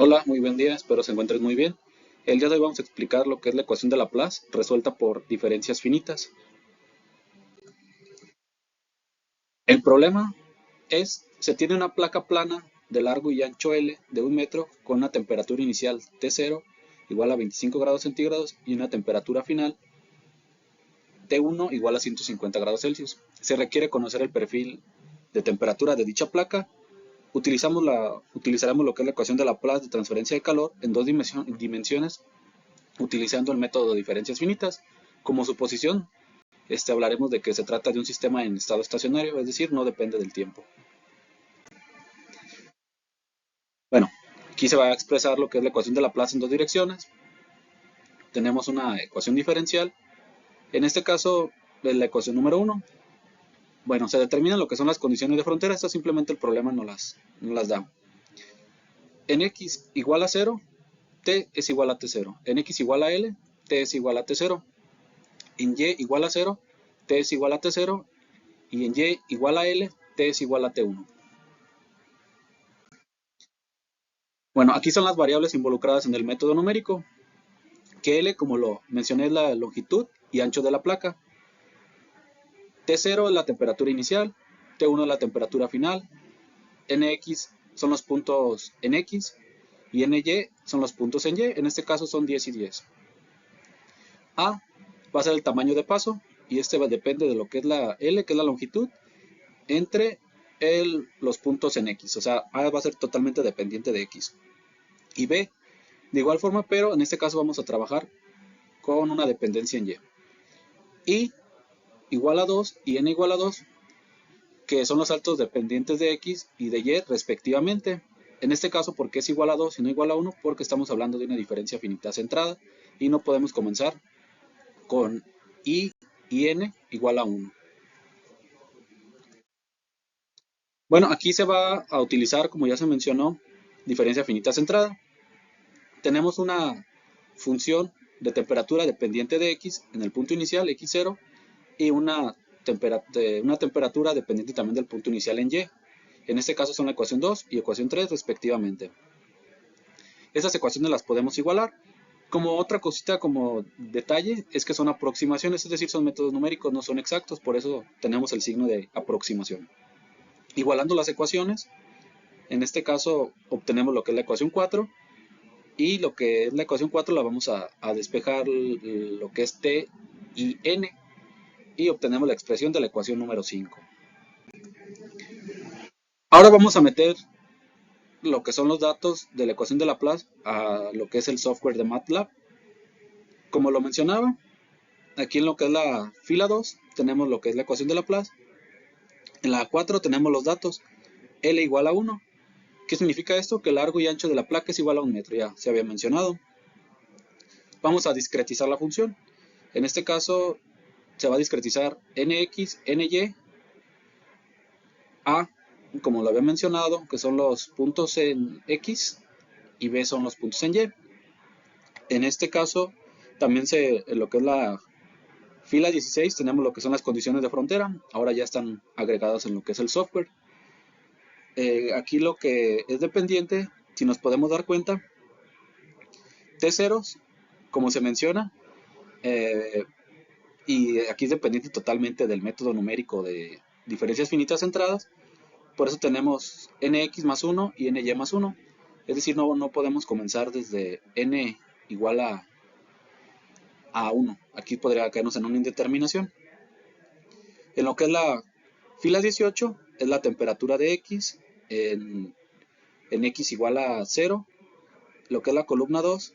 Hola, muy buen día, espero se encuentres muy bien. El día de hoy vamos a explicar lo que es la ecuación de Laplace resuelta por diferencias finitas. El problema es, se tiene una placa plana de largo y ancho L de 1 metro con una temperatura inicial T0 igual a 25 grados centígrados y una temperatura final T1 igual a 150 grados Celsius. Se requiere conocer el perfil de temperatura de dicha placa. Utilizaremos lo que es la ecuación de Laplace de transferencia de calor en dos dimensiones utilizando el método de diferencias finitas. Como suposición, hablaremos de que se trata de un sistema en estado estacionario, es decir, no depende del tiempo. Bueno, aquí se va a expresar lo que es la ecuación de Laplace en dos direcciones. Tenemos una ecuación diferencial. En este caso, es la ecuación número 1. Bueno, se determinan lo que son las condiciones de frontera. Esto simplemente el problema no las da. En x igual a 0, t es igual a t0. En x igual a l, t es igual a t0. En y igual a 0, t es igual a t0. Y en y igual a l, t es igual a t1. Bueno, aquí son las variables involucradas en el método numérico, que L, como lo mencioné, es la longitud y ancho de la placa. T0 es la temperatura inicial, T1 es la temperatura final, Nx son los puntos en X y Ny son los puntos en Y, en este caso son 10 y 10. A va a ser el tamaño de paso y depende de lo que es la L, que es la longitud, entre los puntos en X, o sea, A va a ser totalmente dependiente de X. Y B, de igual forma, pero en este caso vamos a trabajar con una dependencia en Y. Y igual a 2 y n igual a 2, que son los saltos dependientes de X y de Y respectivamente. En este caso, ¿por qué es igual a 2 y no igual a 1? Porque estamos hablando de una diferencia finita centrada y no podemos comenzar con y n igual a 1. Bueno, aquí se va a utilizar, como ya se mencionó, diferencia finita centrada. Tenemos una función de temperatura dependiente de X en el punto inicial, X0, y una temperatura dependiente también del punto inicial en Y. En este caso son la ecuación 2 y ecuación 3 respectivamente. Estas ecuaciones las podemos igualar. Como otra cosita, como detalle, es que son aproximaciones, es decir, son métodos numéricos, no son exactos, por eso tenemos el signo de aproximación. Igualando las ecuaciones, en este caso obtenemos lo que es la ecuación 4 y lo que es la ecuación 4 la vamos a despejar lo que es t y n y obtenemos la expresión de la ecuación número 5. Ahora vamos a meter lo que son los datos de la ecuación de Laplace a lo que es el software de MATLAB. Como lo mencionaba, aquí en lo que es la fila 2 tenemos lo que es la ecuación de Laplace. En la 4 tenemos los datos L igual a 1. ¿Qué significa esto? Que el largo y ancho de la placa es igual a 1 metro, ya se había mencionado. Vamos a discretizar la función. En este caso se va a discretizar nx, ny, a, como lo había mencionado, que son los puntos en x y b son los puntos en y. En este caso, también en lo que es la fila 16 tenemos lo que son las condiciones de frontera. Ahora ya están agregadas en lo que es el software. Aquí lo que es dependiente, si nos podemos dar cuenta, T0, como se menciona, eh, y aquí es dependiente totalmente del método numérico de diferencias finitas centradas. Por eso tenemos nx más 1 y ny más 1. Es decir, no podemos comenzar desde n igual a 1. Aquí podría caernos en una indeterminación. En lo que es la fila 18 es la temperatura de x en x igual a 0. Lo que es la columna 2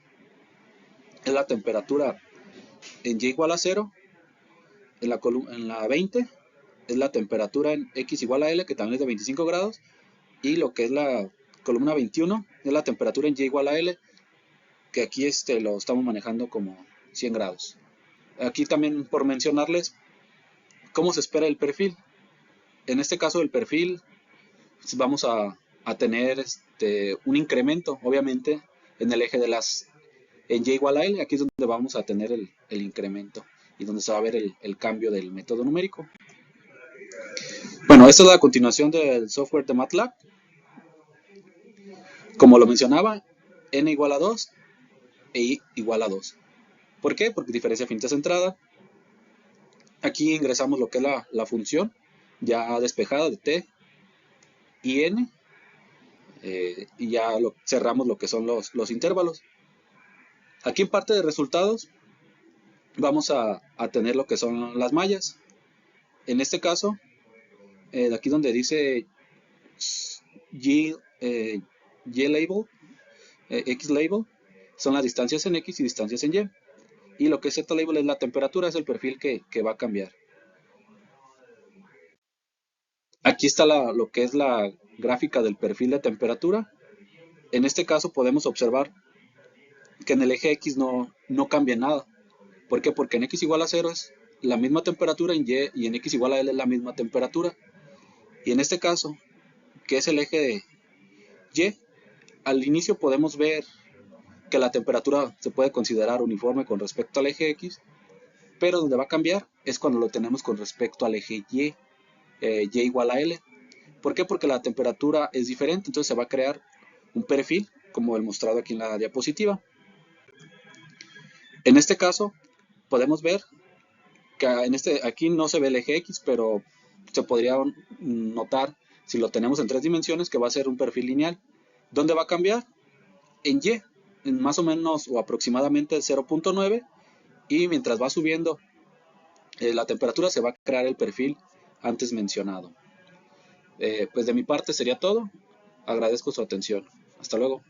es la temperatura en y igual a 0. En la 20 es la temperatura en x igual a L, que también es de 25 grados. Y lo que es la columna 21 es la temperatura en y igual a L, que aquí lo estamos manejando como 100 grados. Aquí también por mencionarles cómo se espera el perfil. En este caso el perfil vamos a tener un incremento, obviamente, en el eje de las en y igual a L. Aquí es donde vamos a tener el incremento y donde se va a ver el cambio del método numérico. Bueno, esta es la continuación del software de MATLAB. Como lo mencionaba, n igual a 2 e y igual a 2. ¿Por qué? Porque diferencia finita centrada. Aquí ingresamos lo que es la función ya despejada de t y n, y ya cerramos lo que son los intervalos. Aquí en parte de resultados vamos a tener lo que son las mallas. En este caso, de aquí donde dice Y, Y label, X label, son las distancias en X y distancias en Y. Y lo que es Z label es la temperatura, es el perfil que va a cambiar. Aquí está lo que es la gráfica del perfil de temperatura. En este caso podemos observar que en el eje X no cambia nada. ¿Por qué? Porque en X igual a 0 es la misma temperatura en Y y en X igual a L es la misma temperatura. Y en este caso, que es el eje de Y, al inicio podemos ver que la temperatura se puede considerar uniforme con respecto al eje X, pero donde va a cambiar es cuando lo tenemos con respecto al eje Y, Y igual a L. ¿Por qué? Porque la temperatura es diferente, entonces se va a crear un perfil, como el mostrado aquí en la diapositiva. En este caso, podemos ver que aquí no se ve el eje X, pero se podría notar, si lo tenemos en 3 dimensiones, que va a ser un perfil lineal. ¿Dónde va a cambiar? En Y, en más o menos o aproximadamente 0.9, y mientras va subiendo la temperatura se va a crear el perfil antes mencionado. Pues de mi parte sería todo. Agradezco su atención. Hasta luego.